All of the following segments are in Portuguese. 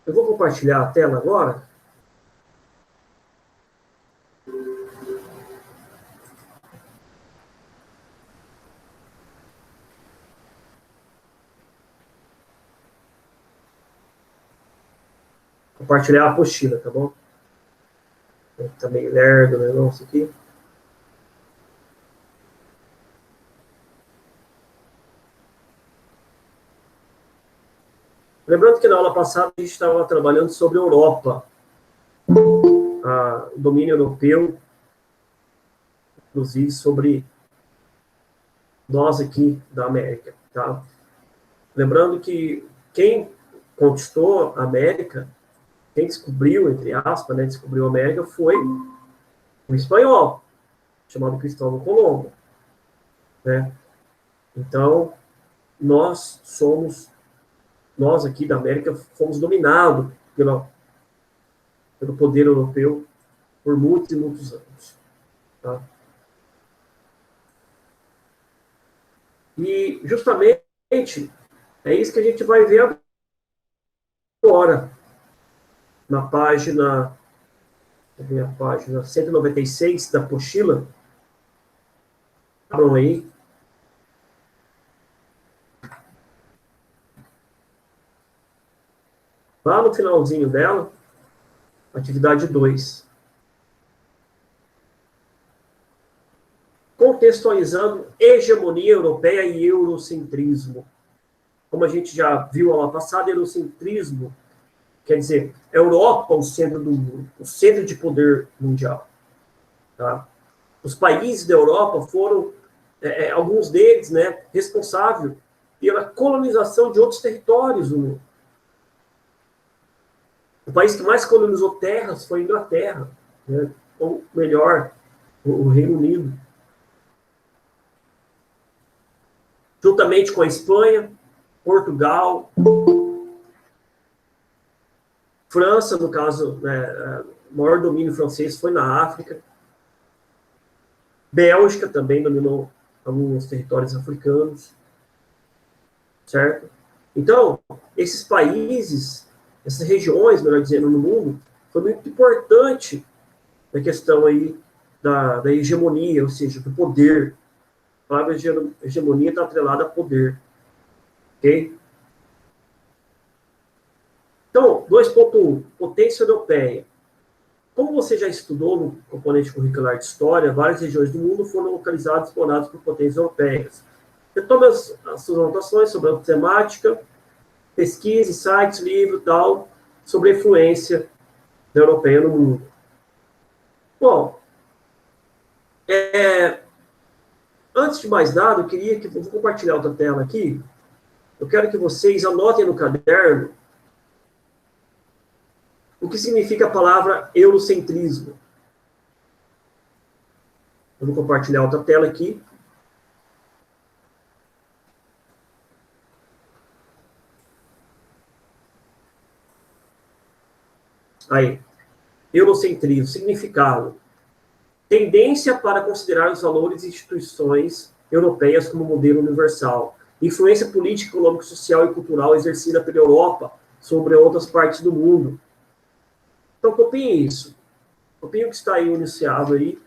Eu vou compartilhar a tela agora. Compartilhar a apostila, tá bom? Tá meio lerdo o negócio aqui. Lembrando que na aula passada a gente estava trabalhando sobre a Europa, o domínio europeu, inclusive sobre nós aqui da América, tá? Lembrando que quem conquistou a América, quem descobriu, entre aspas, né, descobriu a América foi um espanhol, chamado Cristóvão Colombo, né? Então, nós aqui da América fomos dominados pelo poder europeu por muitos e muitos anos, tá? E justamente é isso que a gente vai ver agora na página, a página 196 da apostila. Abram aí. Lá no finalzinho dela, atividade 2. Contextualizando hegemonia europeia e eurocentrismo. Como a gente já viu aula passada, eurocentrismo quer dizer Europa o centro do mundo, o centro de poder mundial. Tá? Os países da Europa foram, alguns deles, né, responsáveis pela colonização de outros territórios do mundo. O país que mais colonizou terras foi a Inglaterra, né? Ou melhor, o Reino Unido. Juntamente com a Espanha, Portugal, França, no caso, né, o maior domínio francês foi na África. Bélgica também dominou alguns territórios africanos, certo? Então, esses países, essas regiões, melhor dizendo, no mundo, foi muito importante na questão aí da hegemonia, ou seja, do poder. A palavra hegemonia está atrelada a poder, ok? Então, 2.1, potência europeia. Como você já estudou no componente curricular de História, várias regiões do mundo foram localizadas e exploradas por potências europeias. Retome as suas anotações sobre a temática, pesquise, sites, livro, tal, sobre a influência da europeia no mundo. Bom, antes de mais nada, eu vou compartilhar outra tela aqui. Eu quero que vocês anotem no caderno o que significa a palavra eurocentrismo. Eu vou compartilhar outra tela aqui. Aí, eurocentrismo, significado. Tendência para considerar os valores e instituições europeias como modelo universal. Influência política, econômica, social e cultural exercida pela Europa sobre outras partes do mundo. Então, copiem isso. Copiem o que está aí iniciado aí,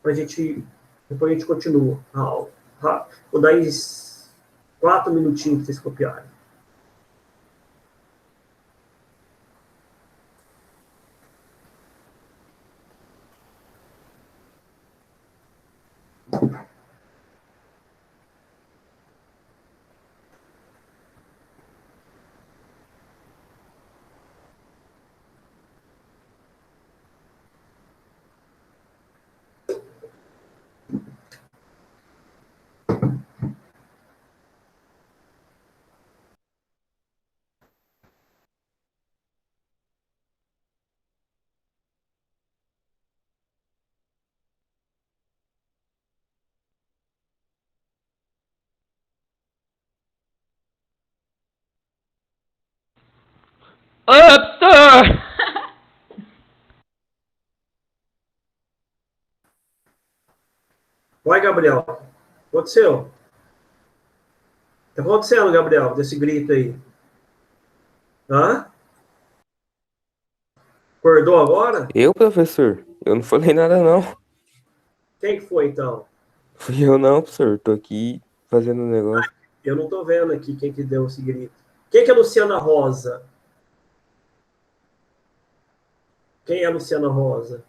para a gente, depois a gente continua a aula. Tá? Vou dar aí 4 minutinhos para vocês copiarem. Vai, Gabriel. O que aconteceu? O que está acontecendo, Gabriel, desse grito aí? Hã? Acordou agora? Eu, professor? Eu não falei nada, não. Quem que foi, então? Fui eu, não, professor. Tô aqui fazendo um negócio. Eu não tô vendo aqui quem que deu esse grito. Quem que é Luciana Rosa? Quem é Luciana Rosa?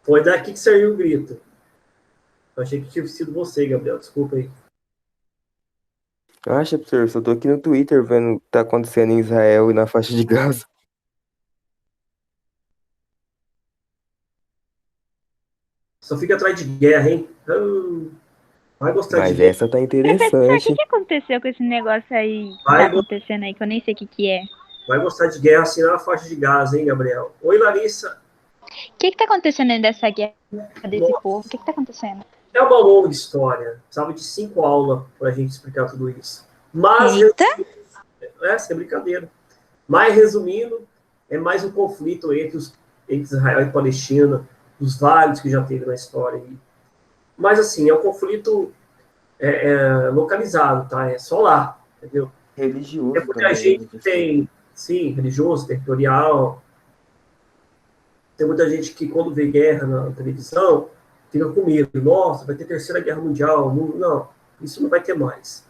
Foi daqui que saiu o grito. Eu achei que tinha sido você, Gabriel. Desculpa aí. Acha, professor? Só tô aqui no Twitter vendo o que tá acontecendo em Israel e na faixa de Gaza. Só fica atrás de guerra, hein? Vai gostar de Mas guerra. essa tá Professor, o que interessante. que aconteceu com esse negócio aí que tá Vai, acontecendo aí, que eu nem sei o que que é? vai gostar de guerra assinar a faixa de Gaza, hein, Gabriel? Oi, Larissa. O que que tá acontecendo aí dessa guerra desse povo? O Nossa, que que tá acontecendo? é uma longa história. Precisava de 5 aulas para a gente explicar tudo isso. Mas, Eita! essa é brincadeira. Mas, resumindo, é mais um conflito entre Israel e Palestina, dos vários que já teve na história. Mas, assim, é um conflito localizado, tá? É só lá, entendeu? É Religioso porque a também, gente né, professor? tem, sim, religioso, territorial. Tem muita gente que, quando vê guerra na televisão, fica com medo. Nossa, vai ter terceira guerra mundial. Não, isso não vai ter mais.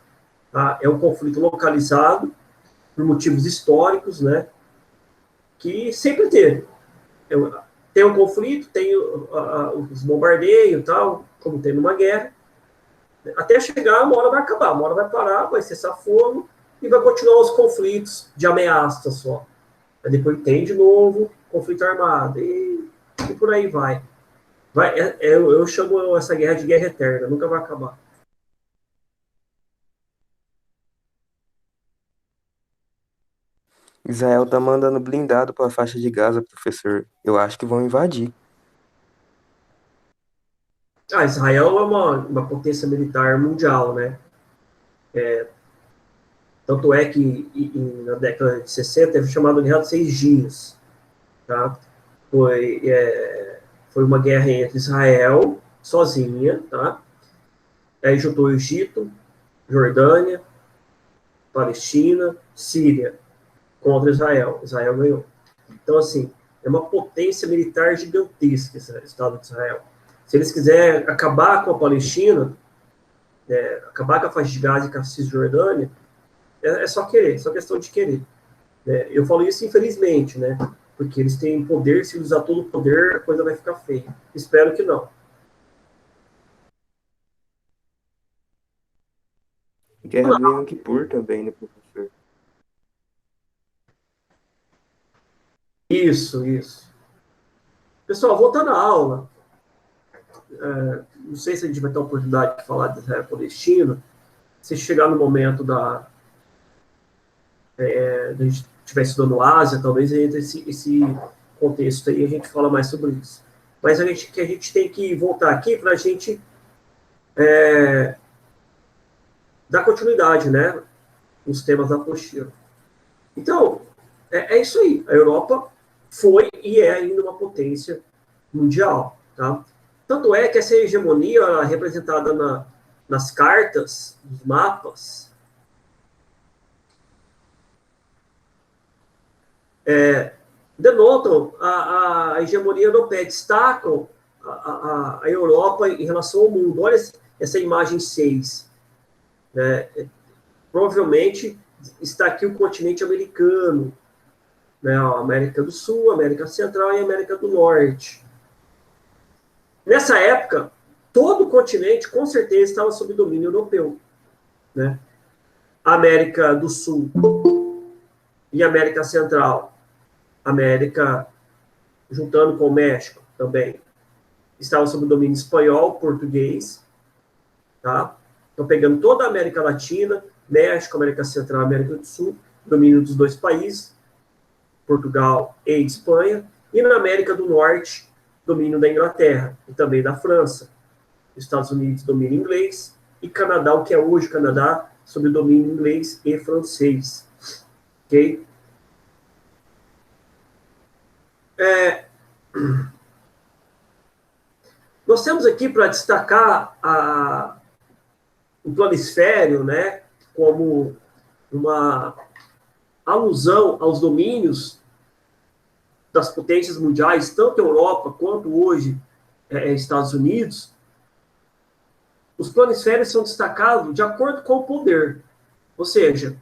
Tá? É um conflito localizado por motivos históricos, né? Que sempre teve. Tem um conflito, tem os bombardeios e tal, como tem numa guerra, até chegar, uma hora vai acabar, uma hora vai parar, vai cessar fogo e vai continuar os conflitos de ameaça só. Aí depois tem de novo conflito armado e por aí vai. Eu chamo essa guerra de guerra eterna, nunca vai acabar. Israel tá mandando blindado pra faixa de Gaza, professor. Eu acho que vão invadir. Israel é uma potência militar mundial, né? Tanto é que na década de 60 teve chamado Guerra dos 6 Dias. Tá? Foi, foi uma guerra entre Israel, sozinha, tá? Aí juntou o Egito, Jordânia, Palestina, Síria contra Israel. Israel ganhou. Então, assim, é uma potência militar gigantesca esse Estado de Israel. Se eles quiserem acabar com a Palestina, acabar com a faixa de Gaza e com a Cisjordânia, é só querer, é só questão de querer. Eu falo isso infelizmente, né? Porque eles têm poder, se usar todo o poder, a coisa vai ficar feia. Espero que não. Guerra do Yom Kippur também, né, professor? Isso, isso. Pessoal, voltando à aula, não sei se a gente vai ter a oportunidade de falar de Israel e Palestina, se chegar no momento da gente estiver estudando Ásia, talvez entre esse contexto aí a gente fala mais sobre isso. Mas a gente tem que voltar aqui para a gente dar continuidade, né, nos temas da apostila. Então, é isso aí. A Europa foi e é ainda uma potência mundial. Tá? Tanto é que essa hegemonia é representada nas cartas, nos mapas, denotam a hegemonia europeia, destacam a Europa em relação ao mundo. Olha essa imagem 6. Né? Provavelmente está aqui o continente americano, né? A América do Sul, América Central e América do Norte. Nessa época, todo o continente, com certeza, estava sob domínio europeu. Né? A América do Sul e América Central, América, juntando com o México também, estavam sob domínio espanhol, português. Tá? Então, pegando toda a América Latina, México, América Central, América do Sul, domínio dos dois países, Portugal e Espanha. E na América do Norte, domínio da Inglaterra e também da França. Estados Unidos, domínio inglês, e Canadá, o que é hoje o Canadá, sob domínio inglês e francês. Ok? Nós temos aqui para destacar o planisfério, né, como uma alusão aos domínios das potências mundiais, tanto Europa quanto hoje Estados Unidos, os planisférios são destacados de acordo com o poder. Ou seja,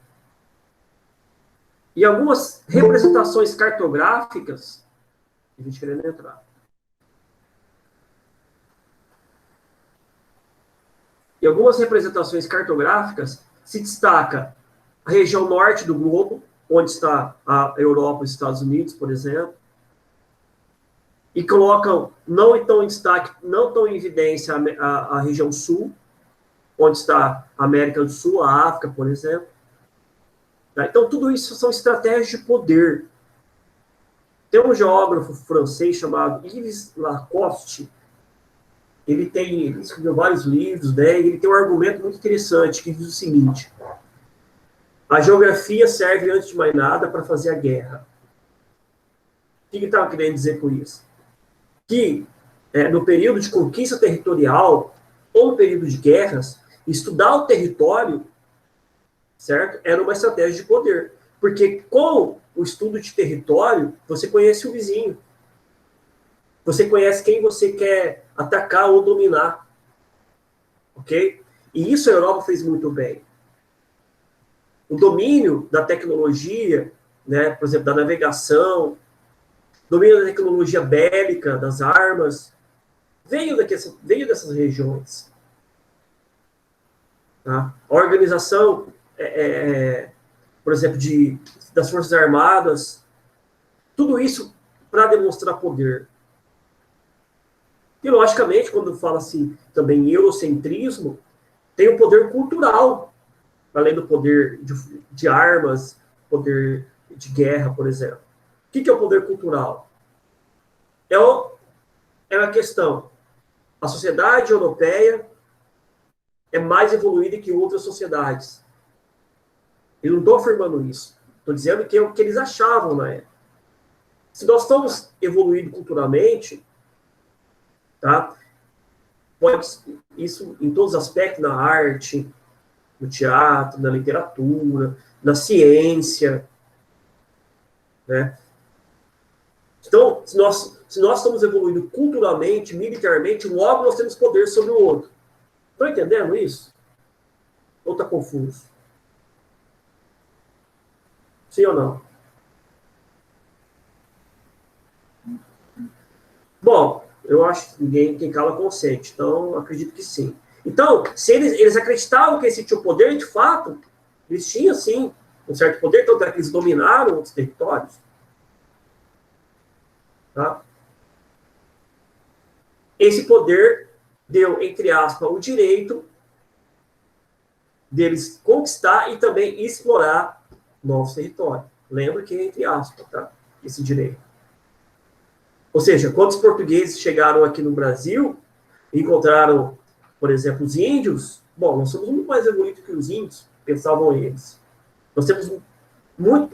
em algumas representações cartográficas, a gente querendo entrar. Em algumas representações cartográficas, se destaca a região norte do globo, onde está a Europa e os Estados Unidos, por exemplo, e colocam, não estão em destaque, não estão em evidência a região sul, onde está a América do Sul, a África, por exemplo. Tá? Então, tudo isso são estratégias de poder. Tem um geógrafo francês chamado Yves Lacoste. Ele escreveu vários livros, né? E ele tem um argumento muito interessante que diz o seguinte: a geografia serve, antes de mais nada, para fazer a guerra. O que ele estava querendo dizer com isso? Que no período de conquista territorial ou no período de guerras, estudar o território, certo? Era uma estratégia de poder. Porque com o estudo de território, você conhece o vizinho. Você conhece quem você quer atacar ou dominar. Ok? E isso a Europa fez muito bem. O domínio da tecnologia, né, por exemplo, da navegação, domínio da tecnologia bélica, das armas, veio dessas regiões. Tá? A organização, por exemplo, das Forças Armadas, tudo isso para demonstrar poder. E, logicamente, quando fala-se também em eurocentrismo, tem o poder cultural, além do poder de armas, poder de guerra, por exemplo. O que é o poder cultural? É uma questão. A sociedade europeia é mais evoluída que outras sociedades. Eu não estou afirmando isso. Estou dizendo que é o que eles achavam na época. Se nós estamos evoluindo culturalmente, tá? Isso em todos os aspectos, na arte, no teatro, na literatura, na ciência, né? Então, se nós estamos evoluindo culturalmente, militarmente, logo nós temos poder sobre o outro. Estão entendendo isso? Ou está confuso? Sim ou não? Bom, eu acho que quem cala consente, então acredito que sim. Então, se eles acreditavam que esse tinha o poder, de fato, eles tinham, sim, um certo poder, tanto é que eles dominaram outros territórios. Tá? Esse poder deu, entre aspas, o direito deles conquistar e também explorar novos territórios. Lembra que é entre aspas, tá? Esse direito. Ou seja, quando os portugueses chegaram aqui no Brasil e encontraram, por exemplo, os índios, bom, nós somos muito mais evoluídos que os índios, pensavam eles. Nós temos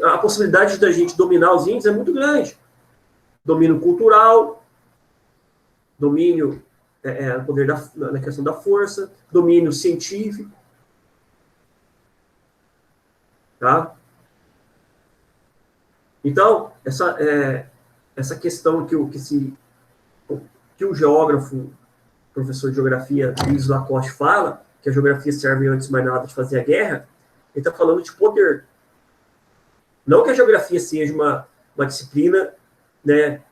a possibilidade da gente dominar os índios é muito grande. Domínio cultural, domínio poder na questão da força, domínio científico. Tá? Então, essa questão que o geógrafo, professor de geografia, Yves Lacoste, fala, que a geografia serve antes de mais nada de fazer a guerra, ele está falando de poder. Não que a geografia seja uma disciplina, né,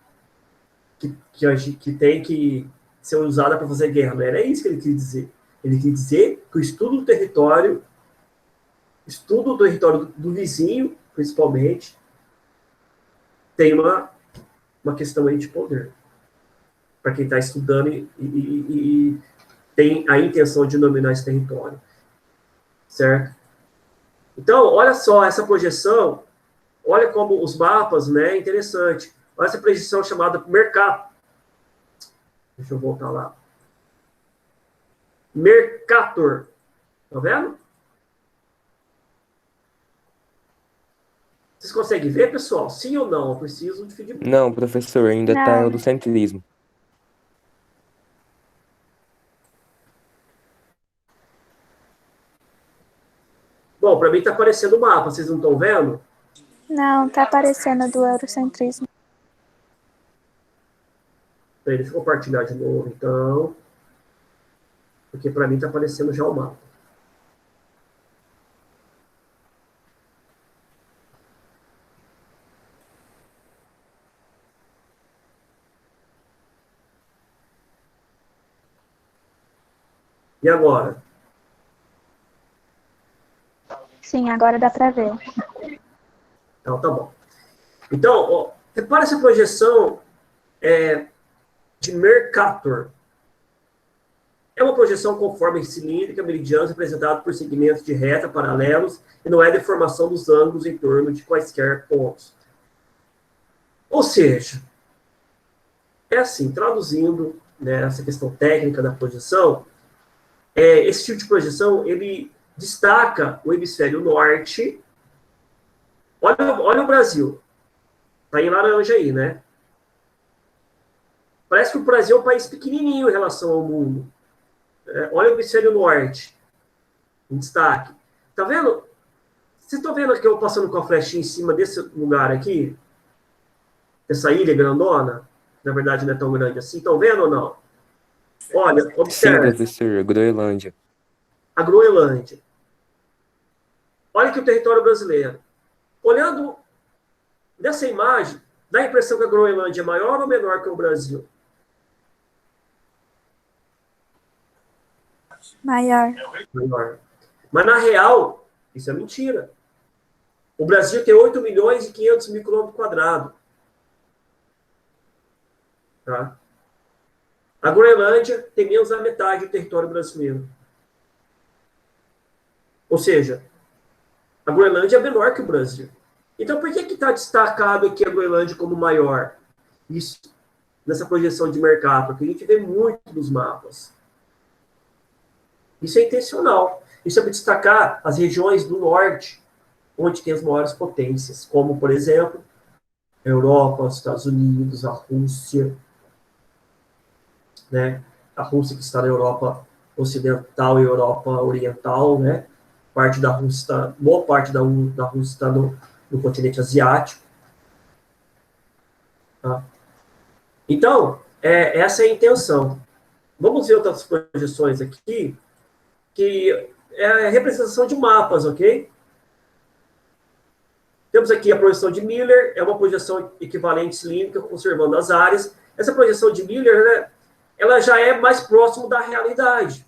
que tem que ser usada para fazer guerra. Não era isso que ele quis dizer. Ele quis dizer que o estudo do território do vizinho, principalmente, tem uma questão aí de poder. Para quem está estudando e tem a intenção de dominar esse território. Certo? Então, olha só, essa projeção, olha como os mapas, né, é interessante. Olha essa projeção chamada Mercator. Deixa eu voltar lá. Mercator. Tá vendo? Vocês conseguem ver, pessoal? Sim ou não? Eu preciso de feedback. Não, professor, ainda está em eurocentrismo. Bom, para mim está aparecendo o mapa, vocês não estão vendo? Não, tá aparecendo do eurocentrismo. Deixa eu compartilhar de novo, então, porque para mim está aparecendo já o mapa. E agora? Sim, agora dá para ver. Então, tá bom. Então, ó, repara essa projeção de Mercator. É uma projeção conforme cilíndrica, meridiana, representada por segmentos de reta paralelos e não é deformação dos ângulos em torno de quaisquer pontos. Ou seja, é assim, traduzindo, né, essa questão técnica da projeção, esse tipo de projeção, ele destaca o hemisfério norte. Olha o Brasil. Está em laranja aí, né? Parece que o Brasil é um país pequenininho em relação ao mundo. Olha o hemisfério norte, em destaque. Tá vendo? Vocês estão vendo que eu passando com a flechinha em cima desse lugar aqui? Essa ilha grandona? Na verdade, não é tão grande assim. Estão vendo ou não? Olha, Sim, observe. professor, Groenlândia. A Groenlândia. Olha aqui o território brasileiro. Olhando dessa imagem, dá a impressão que a Groenlândia é maior ou menor que o Brasil? Maior. Maior. Mas, na real, isso é mentira. O Brasil tem 8 milhões e 500 mil quilômetros quadrados. Tá? A Groenlândia tem menos da metade do território brasileiro. Ou seja, a Groenlândia é menor que o Brasil. Então, por que está destacado aqui a Groenlândia como maior? Isso, nessa projeção de mercado, porque a gente vê muito nos mapas. Isso é intencional. Isso é para destacar as regiões do norte, onde tem as maiores potências, como, por exemplo, a Europa, os Estados Unidos, a Rússia, né? A Rússia que está na Europa Ocidental e Europa Oriental, né? Parte da Rússia, boa parte da Rússia está no continente asiático. Tá? Então, essa é a intenção. Vamos ver outras projeções aqui, que é a representação de mapas, ok? Temos aqui a projeção de Miller, é uma projeção equivalente cilíndrica, conservando as áreas. Essa projeção de Miller, né, ela já é mais próximo da realidade.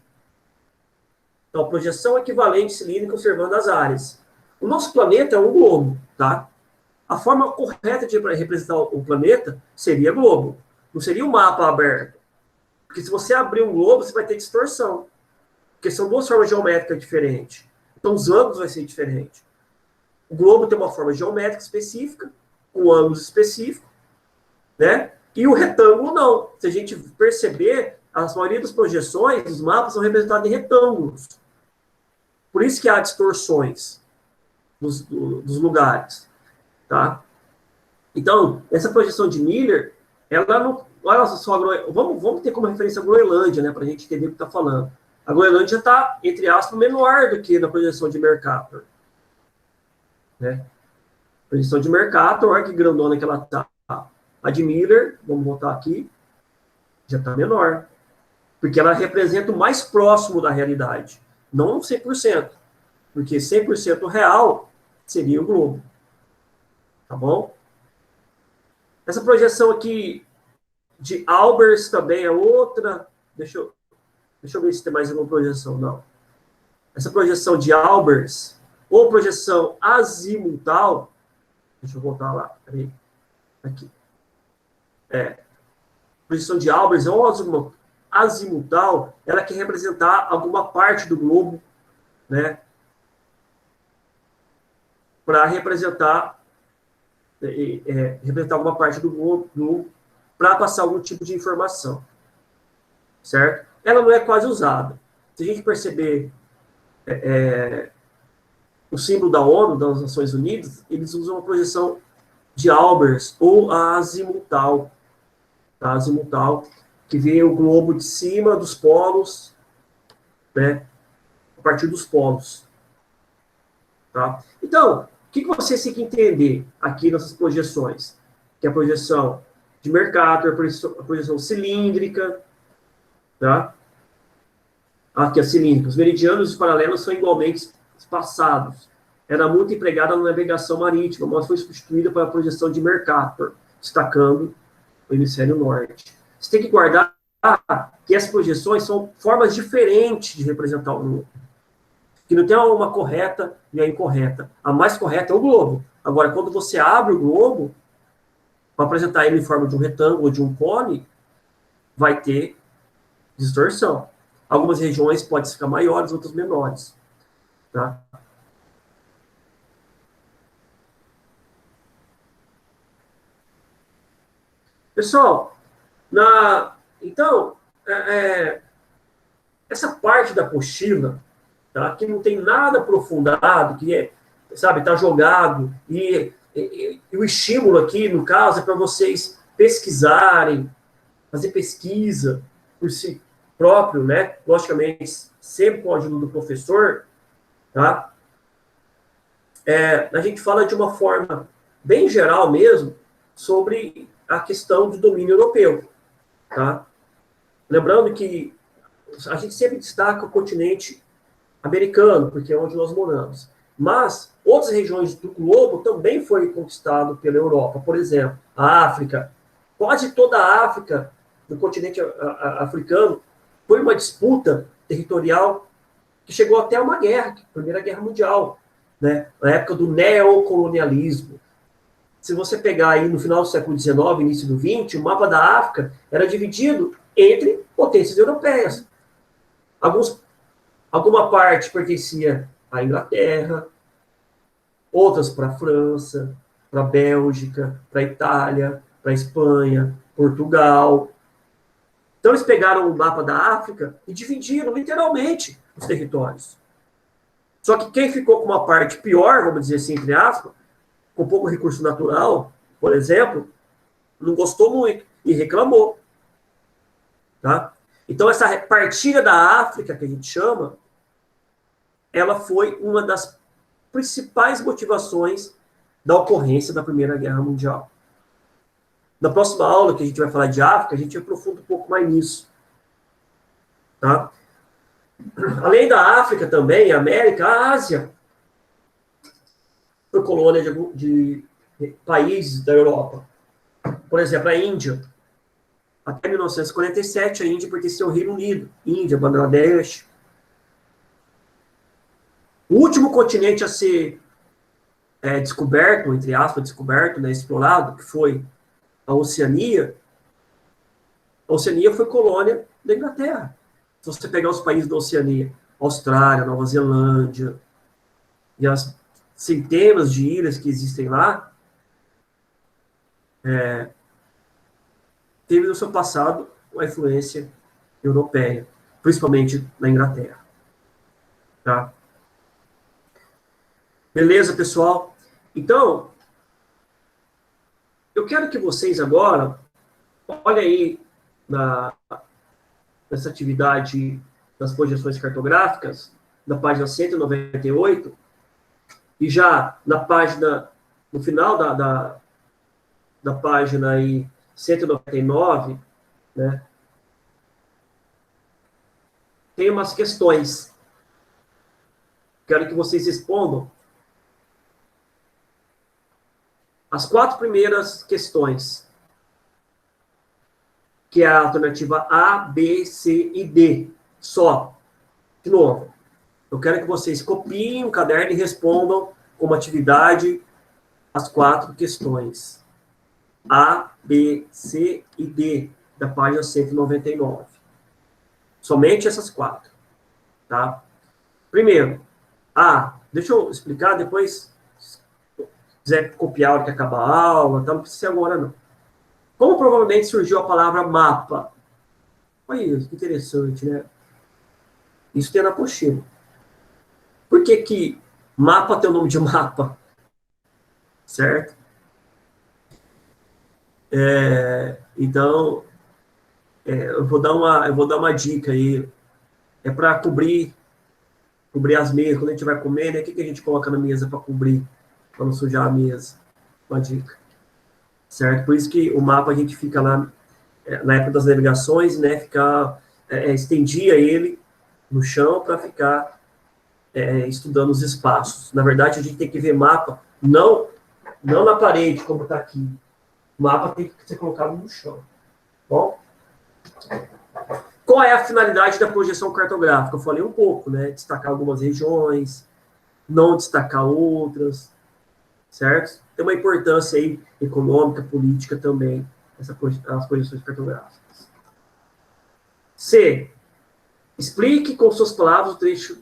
Então, a projeção equivalente cilíndrica, conservando as áreas. O nosso planeta é um globo, tá? A forma correta de representar o planeta seria globo. Não seria um mapa aberto. Porque se você abrir um globo, você vai ter distorção. Porque são duas formas geométricas diferentes. Então, os ângulos vão ser diferentes. O globo tem uma forma geométrica específica, com ângulos específicos, né? E o retângulo não. Se a gente perceber, a maioria das projeções, dos mapas, são representados em retângulos. Por isso que há distorções dos lugares, tá? Então, essa projeção de Miller, ela não... Olha só, vamos ter como referência a Groenlândia, né? Para a gente entender o que está falando. A Groenlândia está, entre aspas, menor do que na projeção de Mercator. Né? Projeção de Mercator, olha que grandona que ela está. A de Miller, vamos voltar aqui, já está menor. Porque ela representa o mais próximo da realidade. Não 100%. Porque 100% real seria o globo. Tá bom? Essa projeção aqui de Albers também é outra. Deixa eu ver se tem mais alguma projeção. Não. Essa projeção de Albers, ou projeção azimutal, deixa eu voltar lá, peraí. Aqui. Projeção de Albers ou azimutal, ela quer representar alguma parte do globo, né? Para representar alguma parte do globo para passar algum tipo de informação. Certo? Ela não é quase usada. Se a gente perceber o símbolo da ONU, das Nações Unidas, eles usam a projeção de Albers ou a azimutal. A azimutal, que vê o globo de cima dos polos, né? A partir dos polos. Tá? Então, o que vocês têm que entender aqui nessas projeções? Que é a projeção de Mercator, a projeção cilíndrica, tá? Aqui a cilíndrica. Os meridianos e os paralelos são igualmente espaçados. Era muito empregada na navegação marítima, mas foi substituída pela projeção de Mercator, destacando o hemisfério norte. Você tem que guardar que essas projeções são formas diferentes de representar o globo. Que não tem uma correta e a incorreta. A mais correta é o globo. Agora, quando você abre o globo, para apresentar ele em forma de um retângulo ou de um cone, vai ter distorção. Algumas regiões podem ficar maiores, outras menores. Tá? Pessoal, então, essa parte da apostila, tá, que não tem nada aprofundado, que está jogado, e o estímulo aqui, no caso, é para vocês pesquisarem, fazer pesquisa por si próprio, né? Logicamente, sempre com a ajuda do professor, tá? A gente fala de uma forma bem geral mesmo sobre a questão do domínio europeu, tá? Lembrando que a gente sempre destaca o continente americano, porque é onde nós moramos. Mas outras regiões do globo também foi conquistado pela Europa. Por exemplo, a África. Quase toda a África, do continente africano, foi uma disputa territorial que chegou até uma guerra, a Primeira Guerra Mundial, né? Na época do neocolonialismo. Se você pegar aí no final do século XIX, início do XX, o mapa da África era dividido entre potências europeias. Alguma parte pertencia à Inglaterra, outras para a França, para a Bélgica, para a Itália, para a Espanha, Portugal. Então eles pegaram o mapa da África e dividiram literalmente os territórios. Só que quem ficou com uma parte pior, vamos dizer assim, entre aspas, com pouco recurso natural, por exemplo, não gostou muito e reclamou. Tá? Então, essa partilha da África, que a gente chama, ela foi uma das principais motivações da ocorrência da Primeira Guerra Mundial. Na próxima aula, que a gente vai falar de África, a gente aprofunda um pouco mais nisso. Tá? Além da África também, a América, a Ásia foi colônia de países da Europa. Por exemplo, a Índia. Até 1947, a Índia pertencia ao Reino Unido. Índia, Bangladesh. O último continente a ser descoberto, entre aspas, descoberto, né, explorado, que foi a Oceania foi colônia da Inglaterra. Se você pegar os países da Oceania, Austrália, Nova Zelândia, e as centenas de ilhas que existem lá, teve no seu passado uma influência europeia, principalmente na Inglaterra. Tá? Beleza, pessoal? Então, eu quero que vocês agora olhem aí nessa atividade das projeções cartográficas, na página 198, e já na página, no final da página aí, 199, né, tem umas questões. Quero que vocês respondam as 4 primeiras questões, que é a alternativa A, B, C e D, só. De novo, eu quero que vocês copiem o caderno e respondam como atividade as 4 questões. A, B, C e D, da página 199. Somente essas 4. Tá? Primeiro, A, deixa eu explicar, depois, se quiser copiar a hora que acabar a aula, tá? Não precisa ser agora, não. Como provavelmente surgiu a palavra mapa? Olha isso, que interessante, né? Isso tem na apostila. Por que mapa tem o nome de mapa? Certo? Então, eu vou dar uma dica aí. É para cobrir as mesas. Quando a gente vai comer, né? O que a gente coloca na mesa para cobrir? Para não sujar a mesa. Uma dica. certo? Por isso que o mapa a gente fica lá, na época das navegações, né, estendia ele no chão para ficar estudando os espaços. Na verdade, a gente tem que ver mapa, não na parede, como está aqui. O mapa tem que ser colocado no chão. Bom? Qual é a finalidade da projeção cartográfica? Eu falei um pouco, né? Destacar algumas regiões, não destacar outras, certo? Tem uma importância aí econômica, política também, as projeções cartográficas. C. Explique com suas palavras o trecho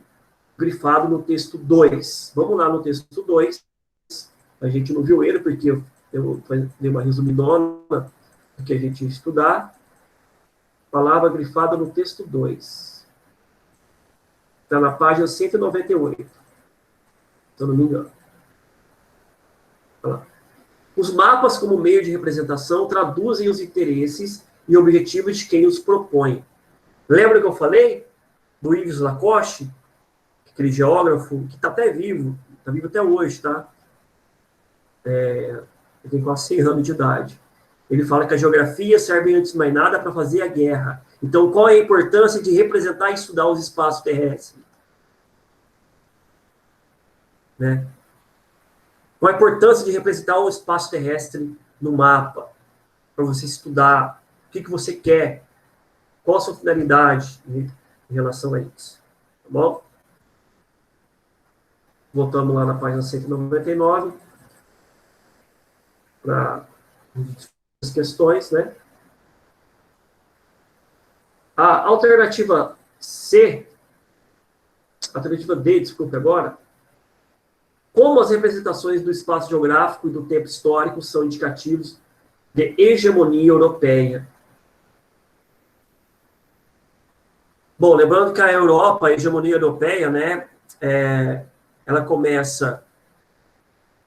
grifado no texto 2. Vamos lá no texto 2. A gente não viu ele, porque eu dei uma resumidona do que a gente ia estudar. Palavra grifada no texto 2. Está na página 198. Se eu não me engano. Olha lá. Os mapas, como meio de representação, traduzem os interesses e objetivos de quem os propõe. Lembra que eu falei do Yves Lacoste, aquele geógrafo que está até vivo, está vivo até hoje, tá? Ele tem quase 100 anos de idade. Ele fala que a geografia serve, antes de mais nada, para fazer a guerra. Então, qual é a importância de representar e estudar os espaços terrestres? Né? Qual a importância de representar o espaço terrestre no mapa? Para você estudar o que você quer, qual a sua finalidade em relação a isso. Tá bom? Voltamos lá na página 199 para as questões, né? A alternativa C, alternativa D, desculpe agora, como as representações do espaço geográfico e do tempo histórico são indicativos de hegemonia europeia. Bom, lembrando que a Europa, a hegemonia europeia, né, ela começa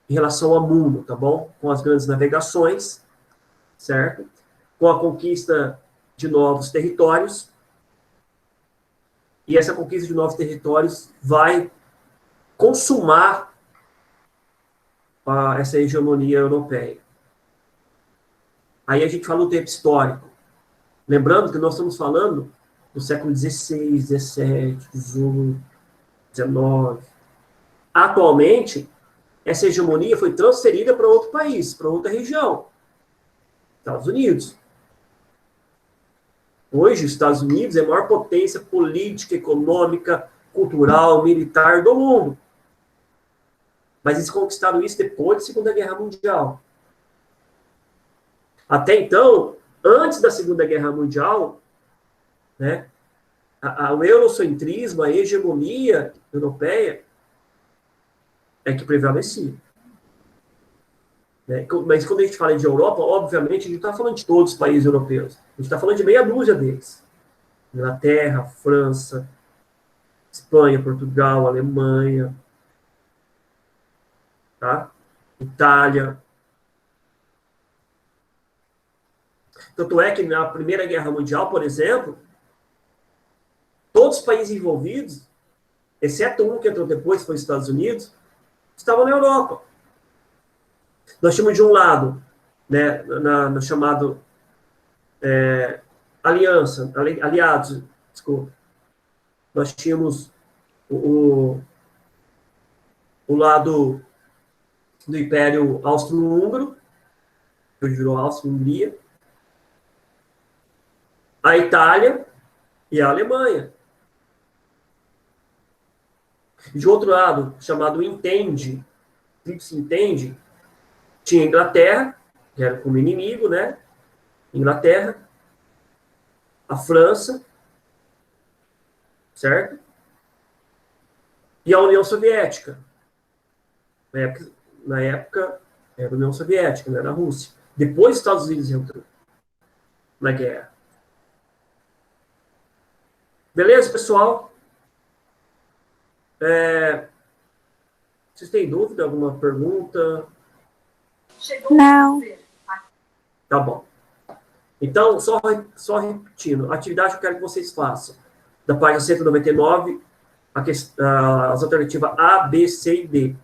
em relação ao mundo, tá bom? Com as grandes navegações, certo? Com a conquista de novos territórios. E essa conquista de novos territórios vai consumar essa hegemonia europeia. Aí a gente fala do tempo histórico. Lembrando que nós estamos falando do século XVI, XVII, XVIII, XIX. Atualmente, essa hegemonia foi transferida para outro país, para outra região. Estados Unidos. Hoje, os Estados Unidos é a maior potência política, econômica, cultural, militar do mundo. Mas eles conquistaram isso depois da Segunda Guerra Mundial. Até então, antes da Segunda Guerra Mundial, né, o eurocentrismo, a hegemonia europeia é que prevalecia. Né? Mas quando a gente fala de Europa, obviamente, a gente não está falando de todos os países europeus. A gente está falando de meia dúzia deles. Inglaterra, França, Espanha, Portugal, Alemanha, tá? Itália. Tanto é que na Primeira Guerra Mundial, por exemplo, todos os países envolvidos, exceto um que entrou depois, que foi os Estados Unidos, estavam na Europa. Nós tínhamos de um lado, né, no chamado aliados, desculpa. Nós tínhamos o lado do Império Austro-Húngaro, que hoje virou Áustria-Hungria, a Itália e a Alemanha. De outro lado, chamado Entende, Tríplice Entende, tinha a Inglaterra, que era como inimigo, né? Inglaterra, a França, certo? E a União Soviética. Na época era a União Soviética, não era a Rússia. Depois os Estados Unidos entrou na guerra. Beleza, pessoal? Vocês têm dúvida? Alguma pergunta? Não. Tá bom. Então, só repetindo. A atividade que eu quero que vocês façam. Da página 199, as alternativas A, B, C e D.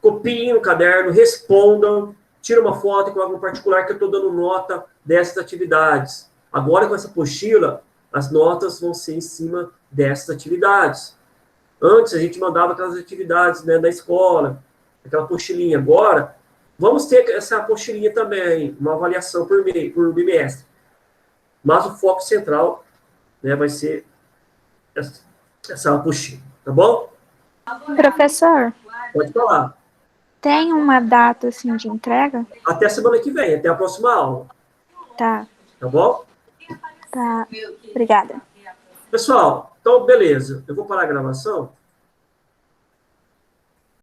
Copiem no caderno, respondam, tira uma foto e coloca no particular que eu estou dando nota dessas atividades. Agora, com essa apostila, as notas vão ser em cima dessas atividades. Antes, a gente mandava aquelas atividades, né, da escola, aquela apostilinha. Agora, vamos ter essa apostilinha também, uma avaliação por bimestre. Mas o foco central, né, vai ser essa apostila, tá bom? Professor, Pode falar. tem uma data assim de entrega? Até semana que vem, até a próxima aula, Tá, tá bom? tá. Obrigada. Pessoal, então beleza. Eu vou parar a gravação.